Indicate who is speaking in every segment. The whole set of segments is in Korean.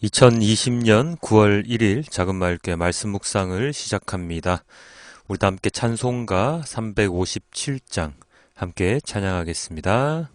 Speaker 1: 2020년 9월 1일 작은마을교회 말씀 묵상을 시작합니다. 우리 다 함께 찬송가 357장 함께 찬양하겠습니다.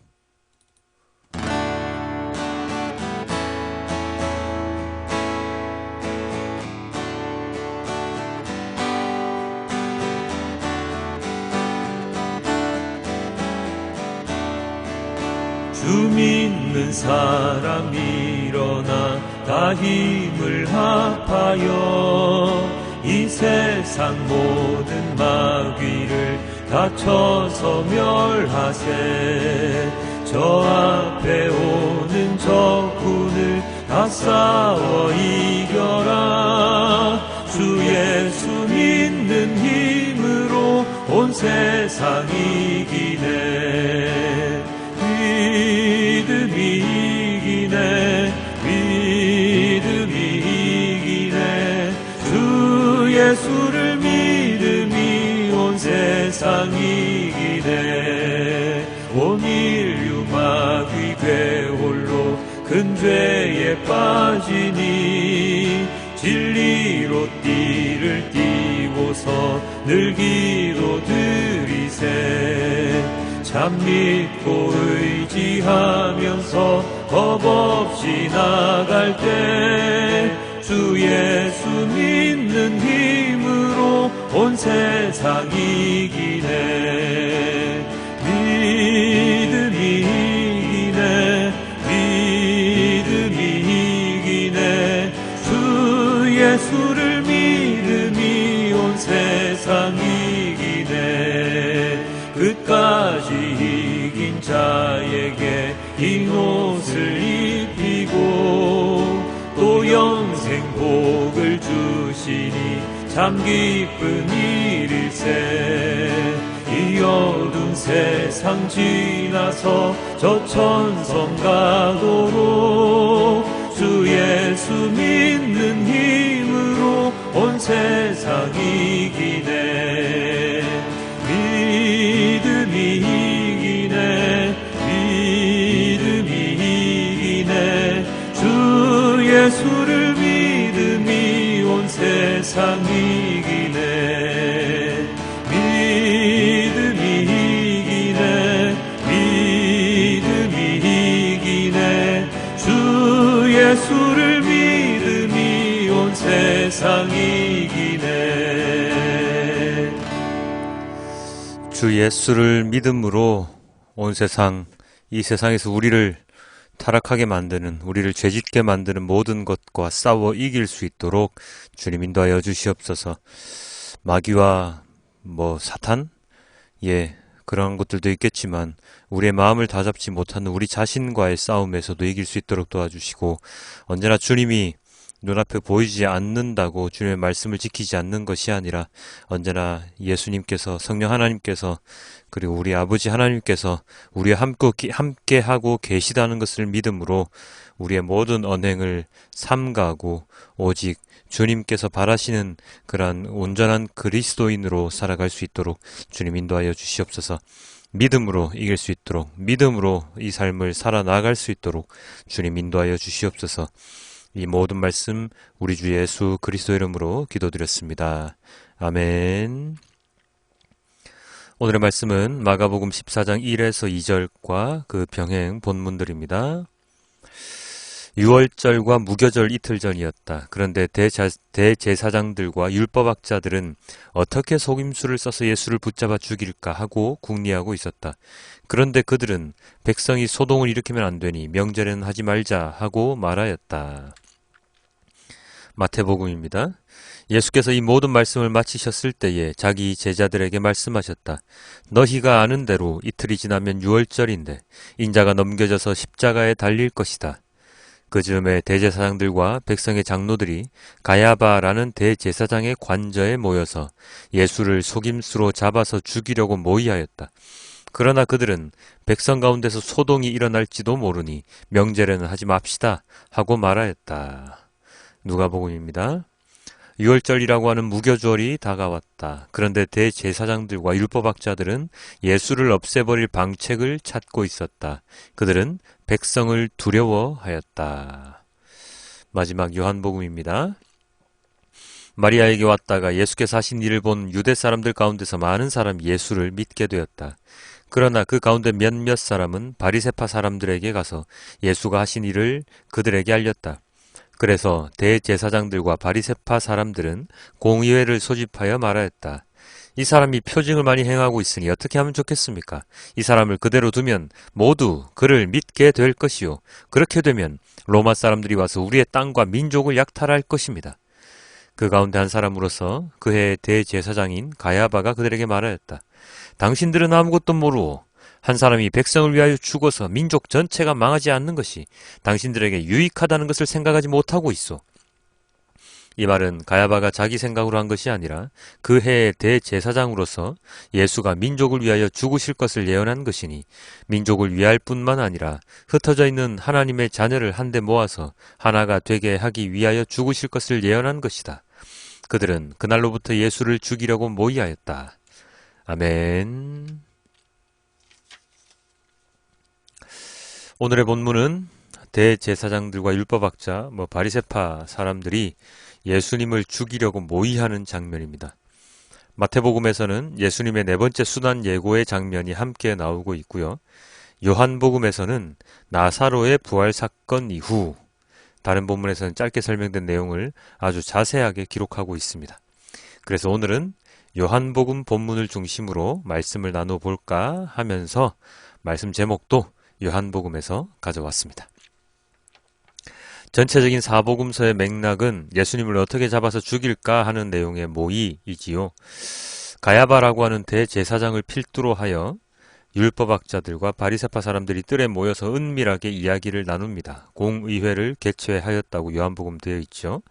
Speaker 2: 주 믿는 사람 일어나 다 힘을 합하여 이 세상 모든 마귀를 다쳐서 멸하세. 저 앞에 오는 적군을 다 싸워 이겨라. 주 예수 믿는 힘으로 온 세상 이기네. 믿음이 이기네. 믿음이 이기네. 주 예수를 믿음이 온 세상 이기네. 온 인류 마귀 괴홀로 큰 죄에 빠지니 진리로 띠를 띠고서 늘 기도 드리세. 참 믿고 의지하면서 겁 없이 나갈 때 주 예수 믿는 힘으로 온 세상 이기네. 믿음이 이기네. 믿음이 이기네. 주 예수를 믿음이 온 세상 이기네. 끝까지 이긴 자에게 흰 옷을 입히고 또 영생 복을 주시니 참 기쁜 일일세. 이 어두운 세상 지나서 저 천성 가도록 주 예수 믿는 힘으로 온 세상 이기네. 믿음이 이기네. 믿음이 이기네. 주 예수를 믿음이 온 세상 이기네. 믿음이 이기네. 믿음이 이기네. 주 예수를 믿음이 온 세상 이기네.
Speaker 1: 주 예수를 믿음으로 온 세상, 이 세상에서 우리를 타락하게 만드는, 우리를 죄짓게 만드는 모든 것과 싸워 이길 수 있도록 주님 인도하여 주시옵소서. 마귀와 사탄? 그런 것들도 있겠지만 우리의 마음을 다잡지 못하는 우리 자신과의 싸움에서도 이길 수 있도록 도와주시고, 언제나 주님이 눈앞에 보이지 않는다고 주님의 말씀을 지키지 않는 것이 아니라 언제나 예수님께서, 성령 하나님께서, 그리고 우리 아버지 하나님께서 우리와 함께하고 계시다는 것을 믿음으로 우리의 모든 언행을 삼가고 오직 주님께서 바라시는 그러한 온전한 그리스도인으로 살아갈 수 있도록 주님 인도하여 주시옵소서. 믿음으로 이길 수 있도록, 믿음으로 이 삶을 살아나갈 수 있도록 주님 인도하여 주시옵소서. 이 모든 말씀 우리 주 예수 그리스도 이름으로 기도드렸습니다. 아멘. 오늘의 말씀은 마가복음 14장 1에서 2절과 그 병행 본문들입니다. 유월절과 무교절 이틀 전이었다. 그런데 대제사장들과 율법학자들은 어떻게 속임수를 써서 예수를 붙잡아 죽일까 하고 궁리하고 있었다. 그런데 그들은 백성이 소동을 일으키면 안 되니 명절에는 하지 말자 하고 말하였다. 마태복음입니다. 예수께서 이 모든 말씀을 마치셨을 때에 자기 제자들에게 말씀하셨다. 너희가 아는 대로 이틀이 지나면 유월절인데 인자가 넘겨져서 십자가에 달릴 것이다. 그 즈음에 대제사장들과 백성의 장로들이 가야바라는 대제사장의 관저에 모여서 예수를 속임수로 잡아서 죽이려고 모의하였다. 그러나 그들은 백성 가운데서 소동이 일어날지도 모르니 명절에는 하지 맙시다 하고 말하였다. 누가복음입니다. 유월절이라고 하는 무교절이 다가왔다. 그런데 대제사장들과 율법학자들은 예수를 없애버릴 방책을 찾고 있었다. 그들은 백성을 두려워하였다. 마지막 요한복음입니다. 마리아에게 왔다가 예수께서 하신 일을 본 유대 사람들 가운데서 많은 사람이 예수를 믿게 되었다. 그러나 그 가운데 몇몇 사람은 바리새파 사람들에게 가서 예수가 하신 일을 그들에게 알렸다. 그래서 대제사장들과 바리새파 사람들은 공의회를 소집하여 말하였다. 이 사람이 표징을 많이 행하고 있으니 어떻게 하면 좋겠습니까? 이 사람을 그대로 두면 모두 그를 믿게 될 것이요. 그렇게 되면 로마 사람들이 와서 우리의 땅과 민족을 약탈할 것입니다. 그 가운데 한 사람으로서 그해 대제사장인 가야바가 그들에게 말하였다. 당신들은 아무것도 모르오. 한 사람이 백성을 위하여 죽어서 민족 전체가 망하지 않는 것이 당신들에게 유익하다는 것을 생각하지 못하고 있소. 이 말은 가야바가 자기 생각으로 한 것이 아니라 그 해의 대제사장으로서 예수가 민족을 위하여 죽으실 것을 예언한 것이니 민족을 위할 뿐만 아니라 흩어져 있는 하나님의 자녀를 한데 모아서 하나가 되게 하기 위하여 죽으실 것을 예언한 것이다. 그들은 그날로부터 예수를 죽이려고 모의하였다. 아멘. 오늘의 본문은 대제사장들과 율법학자, 바리새파 사람들이 예수님을 죽이려고 모의하는 장면입니다. 마태복음에서는 예수님의 네 번째 순환 예고의 장면이 함께 나오고 있고요. 요한복음에서는 나사로의 부활 사건 이후, 다른 본문에서는 짧게 설명된 내용을 아주 자세하게 기록하고 있습니다. 그래서 오늘은 요한복음 본문을 중심으로 말씀을 나눠볼까 하면서 말씀 제목도 요한복음에서 가져왔습니다. 전체적인 사복음서의 맥락은 예수님을 어떻게 잡아서 죽일까 하는 내용의 모의이지요. 가야바라고 하는 대제사장을 필두로 하여 율법학자들과 바리새파 사람들이 뜰에 모여서 은밀하게 이야기를 나눕니다. 공의회를 개최하였다고 요한복음 되어 있죠.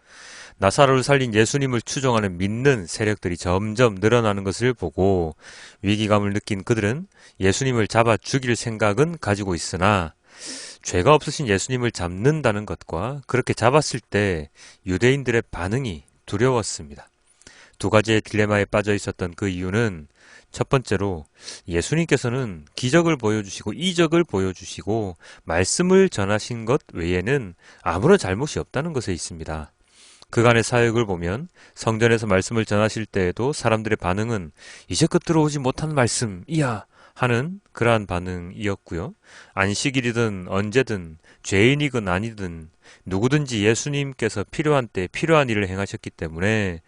Speaker 1: 나사로를 살린 예수님을 추종하는 믿는 세력들이 점점 늘어나는 것을 보고 위기감을 느낀 그들은 예수님을 잡아 죽일 생각은 가지고 있으나 죄가 없으신 예수님을 잡는다는 것과 그렇게 잡았을 때 유대인들의 반응이 두려웠습니다. 두 가지의 딜레마에 빠져 있었던 그 이유는 첫 번째로 예수님께서는 기적을 보여주시고 이적을 보여주시고 말씀을 전하신 것 외에는 아무런 잘못이 없다는 것에 있습니다. 그간의 사역을 보면 성전에서 말씀을 전하실 때에도 사람들의 반응은 이제껏 들어오지 못한 말씀이야 하는 그러한 반응이었고요. 안식일이든 언제든 죄인이건 아니든 누구든지 예수님께서 필요한 때 필요한 일을 행하셨기 때문에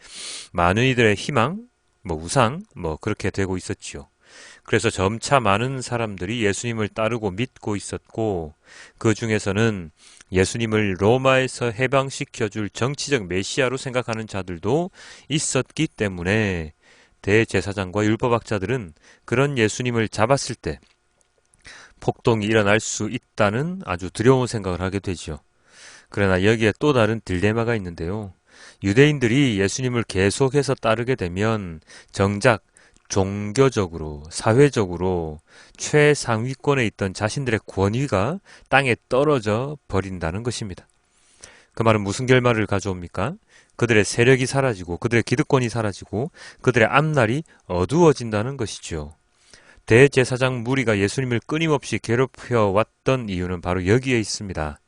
Speaker 1: 많은 이들의 희망, 우상, 그렇게 되고 있었지요. 그래서 점차 많은 사람들이 예수님을 따르고 믿고 있었고 그 중에서는 예수님을 로마에서 해방시켜줄 정치적 메시아로 생각하는 자들도 있었기 때문에 대제사장과 율법학자들은 그런 예수님을 잡았을 때 폭동이 일어날 수 있다는 아주 두려운 생각을 하게 되지요. 그러나 여기에 또 다른 딜레마가 있는데요. 유대인들이 예수님을 계속해서 따르게 되면 정작 종교적으로, 사회적으로 최상위권에 있던 자신들의 권위가 땅에 떨어져 버린다는 것입니다. 그 말은 무슨 결말을 가져옵니까? 그들의 세력이 사라지고 그들의 기득권이 사라지고 그들의 앞날이 어두워진다는 것이죠. 대제사장 무리가 예수님을 끊임없이 괴롭혀왔던 이유는 바로 여기에 있습니다.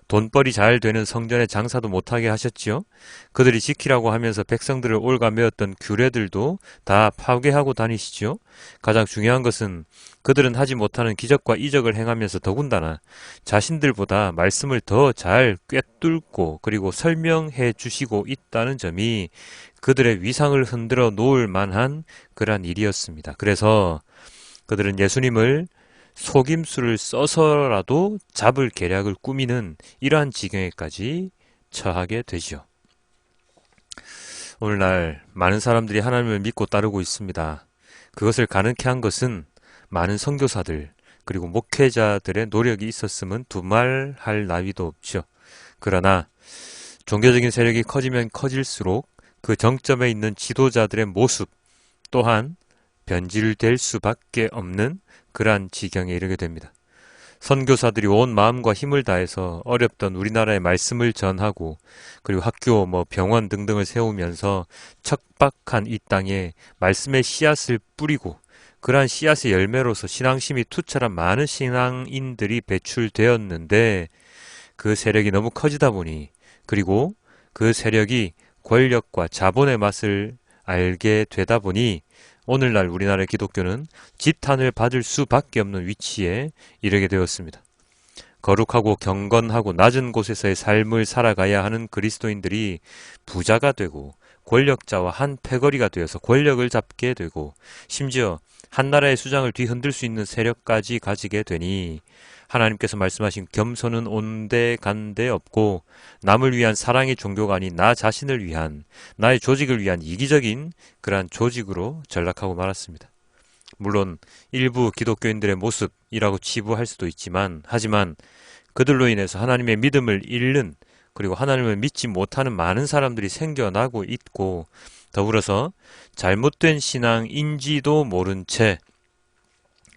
Speaker 1: 돈벌이 잘 되는 성전의 장사도 못하게 하셨지요. 그들이 지키라고 하면서 백성들을 올가매었던 규례들도 다 파괴하고 다니시죠. 가장 중요한 것은 그들은 하지 못하는 기적과 이적을 행하면서 더군다나 자신들보다 말씀을 더 잘 꿰뚫고 그리고 설명해 주시고 있다는 점이 그들의 위상을 흔들어 놓을 만한 그러한 일이었습니다. 그래서 그들은 예수님을 속임수를 써서라도 잡을 계략을 꾸미는 이러한 지경에까지 처하게 되죠. 오늘날 많은 사람들이 하나님을 믿고 따르고 있습니다. 그것을 가능케 한 것은 많은 선교사들 그리고 목회자들의 노력이 있었으면 두말할 나위도 없죠. 그러나 종교적인 세력이 커지면 커질수록 그 정점에 있는 지도자들의 모습 또한 변질될 수밖에 없는 그러한 지경에 이르게 됩니다. 선교사들이 온 마음과 힘을 다해서 어렵던 우리나라의 말씀을 전하고 그리고 학교, 병원 등등을 세우면서 척박한 이 땅에 말씀의 씨앗을 뿌리고 그러한 씨앗의 열매로서 신앙심이 투철한 많은 신앙인들이 배출되었는데 그 세력이 너무 커지다 보니, 그리고 그 세력이 권력과 자본의 맛을 알게 되다 보니 오늘날 우리나라의 기독교는 지탄을 받을 수밖에 없는 위치에 이르게 되었습니다. 거룩하고 경건하고 낮은 곳에서의 삶을 살아가야 하는 그리스도인들이 부자가 되고 권력자와 한 패거리가 되어서 권력을 잡게 되고 심지어 한 나라의 수장을 뒤흔들 수 있는 세력까지 가지게 되니 하나님께서 말씀하신 겸손은 온데 간데 없고 남을 위한 사랑의 종교가 아닌 나 자신을 위한 나의 조직을 위한 이기적인 그러한 조직으로 전락하고 말았습니다. 물론 일부 기독교인들의 모습이라고 치부할 수도 있지만 하지만 그들로 인해서 하나님의 믿음을 잃는 그리고 하나님을 믿지 못하는 많은 사람들이 생겨나고 있고 더불어서 잘못된 신앙인지도 모른 채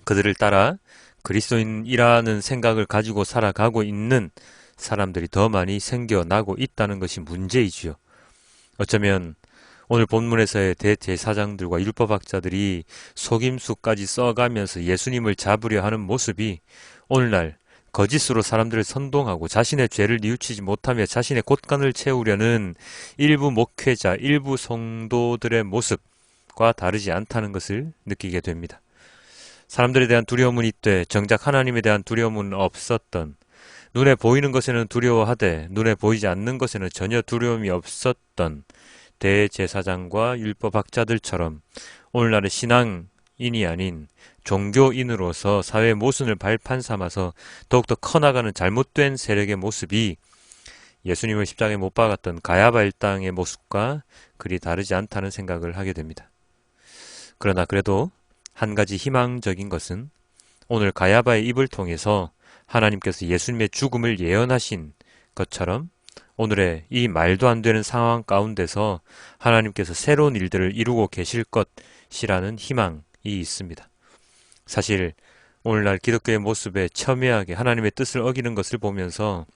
Speaker 1: 그들을 따라 그리스도인이라는 생각을 가지고 살아가고 있는 사람들이 더 많이 생겨나고 있다는 것이 문제이지요. 어쩌면 오늘 본문에서의 대제사장들과 율법학자들이 속임수까지 써가면서 예수님을 잡으려 하는 모습이 오늘날 거짓으로 사람들을 선동하고 자신의 죄를 뉘우치지 못하며 자신의 곳간을 채우려는 일부 목회자, 일부 성도들의 모습과 다르지 않다는 것을 느끼게 됩니다. 사람들에 대한 두려움은 있되 정작 하나님에 대한 두려움은 없었던, 눈에 보이는 것에는 두려워하되 눈에 보이지 않는 것에는 전혀 두려움이 없었던 대제사장과 율법학자들처럼 오늘날의 신앙인이 아닌 종교인으로서 사회의 모순을 발판 삼아서 더욱더 커나가는 잘못된 세력의 모습이 예수님을 십자가에 못 박았던 가야바 일당의 모습과 그리 다르지 않다는 생각을 하게 됩니다. 그러나 그래도 한 가지 희망적인 것은 오늘 가야바의 입을 통해서 하나님께서 예수님의 죽음을 예언하신 것처럼 오늘의 이 말도 안 되는 상황 가운데서 하나님께서 새로운 일들을 이루고 계실 것이라는 희망이 있습니다. 사실 오늘날 기독교의 모습에 첨예하게 하나님의 뜻을 어기는 것을 보면서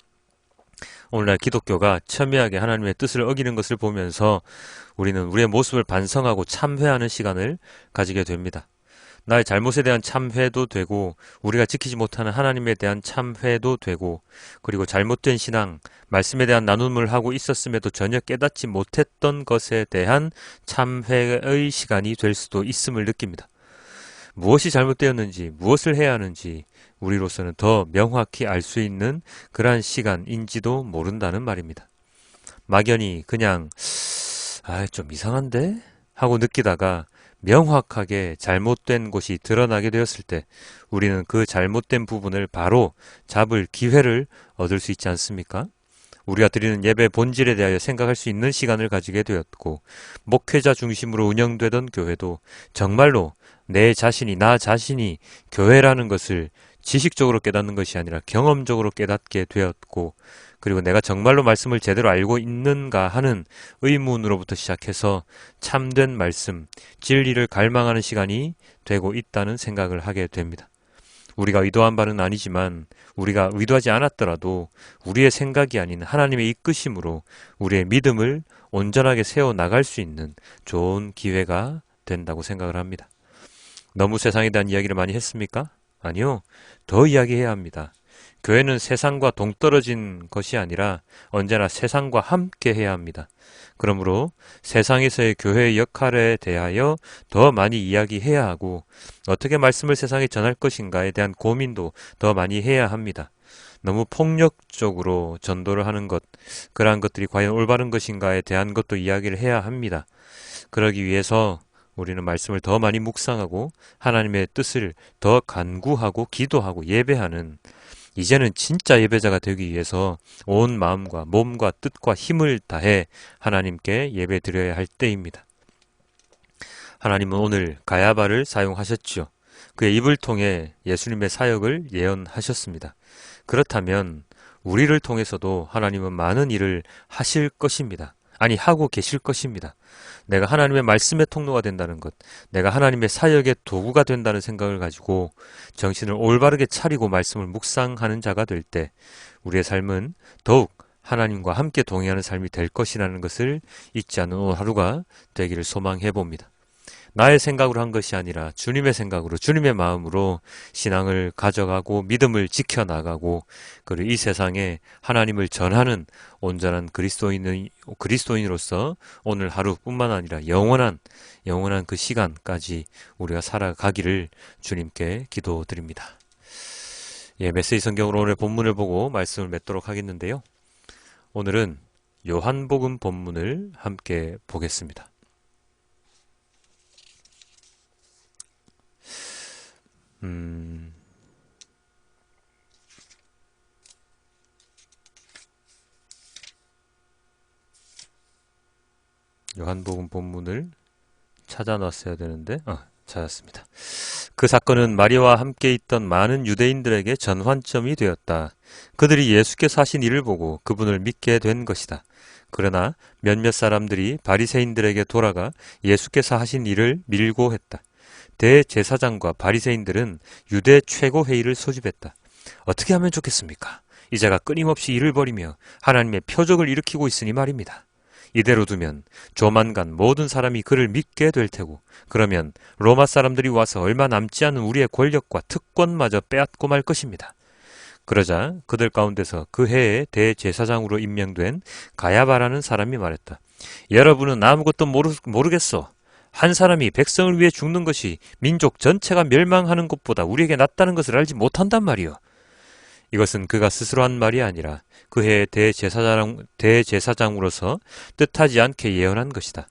Speaker 1: 오늘날 기독교가 첨예하게 하나님의 뜻을 어기는 것을 보면서 우리는 우리의 모습을 반성하고 참회하는 시간을 가지게 됩니다. 나의 잘못에 대한 참회도 되고 우리가 지키지 못하는 하나님에 대한 참회도 되고 그리고 잘못된 신앙, 말씀에 대한 나눔을 하고 있었음에도 전혀 깨닫지 못했던 것에 대한 참회의 시간이 될 수도 있음을 느낍니다. 무엇이 잘못되었는지, 무엇을 해야 하는지 우리로서는 더 명확히 알 수 있는 그러한 시간인지도 모른다는 말입니다. 막연히 그냥 좀 이상한데? 하고 느끼다가 명확하게 잘못된 곳이 드러나게 되었을 때 우리는 그 잘못된 부분을 바로 잡을 기회를 얻을 수 있지 않습니까? 우리가 드리는 예배 본질에 대하여 생각할 수 있는 시간을 가지게 되었고 목회자 중심으로 운영되던 교회도 정말로 내 자신이, 나 자신이 교회라는 것을 지식적으로 깨닫는 것이 아니라 경험적으로 깨닫게 되었고 그리고 내가 정말로 말씀을 제대로 알고 있는가 하는 의문으로부터 시작해서 참된 말씀, 진리를 갈망하는 시간이 되고 있다는 생각을 하게 됩니다. 우리가 의도한 바는 아니지만 우리가 의도하지 않았더라도 우리의 생각이 아닌 하나님의 이끄심으로 우리의 믿음을 온전하게 세워나갈 수 있는 좋은 기회가 된다고 생각을 합니다. 너무 세상에 대한 이야기를 많이 했습니까? 아니요. 더 이야기해야 합니다. 교회는 세상과 동떨어진 것이 아니라 언제나 세상과 함께 해야 합니다. 그러므로 세상에서의 교회의 역할에 대하여 더 많이 이야기해야 하고 어떻게 말씀을 세상에 전할 것인가에 대한 고민도 더 많이 해야 합니다. 너무 폭력적으로 전도를 하는 것, 그러한 것들이 과연 올바른 것인가에 대한 것도 이야기를 해야 합니다. 그러기 위해서 우리는 말씀을 더 많이 묵상하고 하나님의 뜻을 더 간구하고 기도하고 예배하는 이제는 진짜 예배자가 되기 위해서 온 마음과 몸과 뜻과 힘을 다해 하나님께 예배 드려야 할 때입니다. 하나님은 오늘 가야바를 사용하셨지요. 그의 입을 통해 예수님의 사역을 예언하셨습니다. 그렇다면 우리를 통해서도 하나님은 많은 일을 하실 것입니다. 아니, 하고 계실 것입니다. 내가 하나님의 말씀의 통로가 된다는 것, 내가 하나님의 사역의 도구가 된다는 생각을 가지고 정신을 올바르게 차리고 말씀을 묵상하는 자가 될 때 우리의 삶은 더욱 하나님과 함께 동행하는 삶이 될 것이라는 것을 잊지 않는 오늘 하루가 되기를 소망해 봅니다. 나의 생각으로 한 것이 아니라 주님의 생각으로, 주님의 마음으로 신앙을 가져가고 믿음을 지켜나가고, 그리고 이 세상에 하나님을 전하는 온전한 그리스도인으로서 오늘 하루뿐만 아니라 영원한 그 시간까지 우리가 살아가기를 주님께 기도드립니다. 예, 메시지 성경으로 오늘 본문을 보고 말씀을 맺도록 하겠는데요. 오늘은 요한복음 본문을 함께 보겠습니다. 요한복음 본문을 찾아놨어야 되는데, 찾았습니다. 그 사건은 마리아와 함께 있던 많은 유대인들에게 전환점이 되었다. 그들이 예수께서 하신 일을 보고 그분을 믿게 된 것이다. 그러나 몇몇 사람들이 바리새인들에게 돌아가 예수께서 하신 일을 밀고 했다. 대제사장과 바리새인들은 유대 최고회의를 소집했다. 어떻게 하면 좋겠습니까? 이자가 끊임없이 일을 벌이며 하나님의 표적을 일으키고 있으니 말입니다. 이대로 두면 조만간 모든 사람이 그를 믿게 될 테고, 그러면 로마 사람들이 와서 얼마 남지 않은 우리의 권력과 특권마저 빼앗고 말 것입니다. 그러자 그들 가운데서 그 해에 대제사장으로 임명된 가야바라는 사람이 말했다. 여러분은 아무것도 모르겠어. 한 사람이 백성을 위해 죽는 것이 민족 전체가 멸망하는 것보다 우리에게 낫다는 것을 알지 못한단 말이요. 이것은 그가 스스로 한 말이 아니라 그 해의 대제사장으로서 뜻하지 않게 예언한 것이다.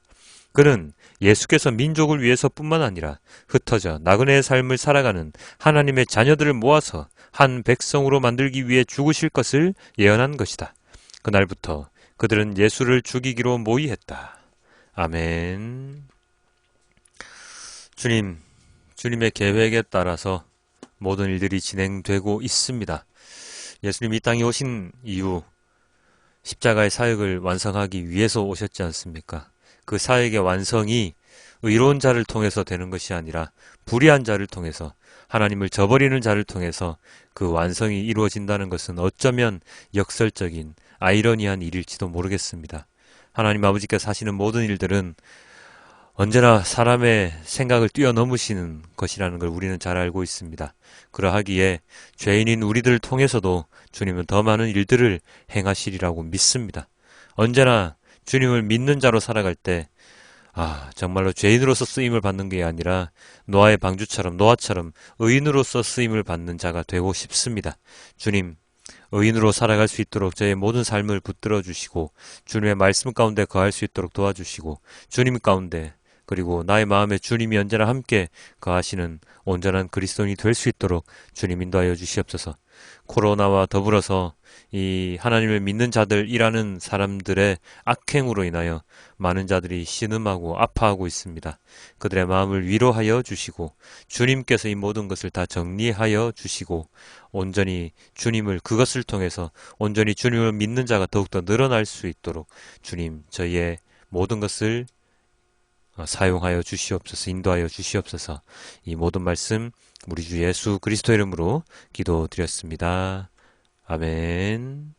Speaker 1: 그는 예수께서 민족을 위해서뿐만 아니라 흩어져 나그네의 삶을 살아가는 하나님의 자녀들을 모아서 한 백성으로 만들기 위해 죽으실 것을 예언한 것이다. 그날부터 그들은 예수를 죽이기로 모의했다. 아멘. 주님의 계획에 따라서 모든 일들이 진행되고 있습니다. 예수님이 이 땅에 오신 이유, 십자가의 사역을 완성하기 위해서 오셨지 않습니까? 그 사역의 완성이 의로운 자를 통해서 되는 것이 아니라 불의한 자를 통해서, 하나님을 저버리는 자를 통해서 그 완성이 이루어진다는 것은 어쩌면 역설적인 아이러니한 일일지도 모르겠습니다. 하나님 아버지께서 하시는 모든 일들은 언제나 사람의 생각을 뛰어넘으시는 것이라는 걸 우리는 잘 알고 있습니다. 그러하기에 죄인인 우리들을 통해서도 주님은 더 많은 일들을 행하시리라고 믿습니다. 언제나 주님을 믿는 자로 살아갈 때 정말로 죄인으로서 쓰임을 받는 게 아니라 노아처럼 의인으로서 쓰임을 받는 자가 되고 싶습니다. 주님, 의인으로 살아갈 수 있도록 저의 모든 삶을 붙들어 주시고, 주님의 말씀 가운데 거할 수 있도록 도와주시고, 주님 가운데, 그리고 나의 마음에 주님이 언제나 함께 거하시는 온전한 그리스도인이 될 수 있도록 주님 인도하여 주시옵소서. 코로나와 더불어서 이 하나님을 믿는 자들이라는 사람들의 악행으로 인하여 많은 자들이 신음하고 아파하고 있습니다. 그들의 마음을 위로하여 주시고, 주님께서 이 모든 것을 다 정리하여 주시고, 온전히 그것을 통해서 온전히 주님을 믿는 자가 더욱더 늘어날 수 있도록 주님, 저희의 모든 것을 사용하여 주시옵소서. 인도하여 주시옵소서. 이 모든 말씀 우리 주 예수 그리스도 이름으로 기도드렸습니다. 아멘.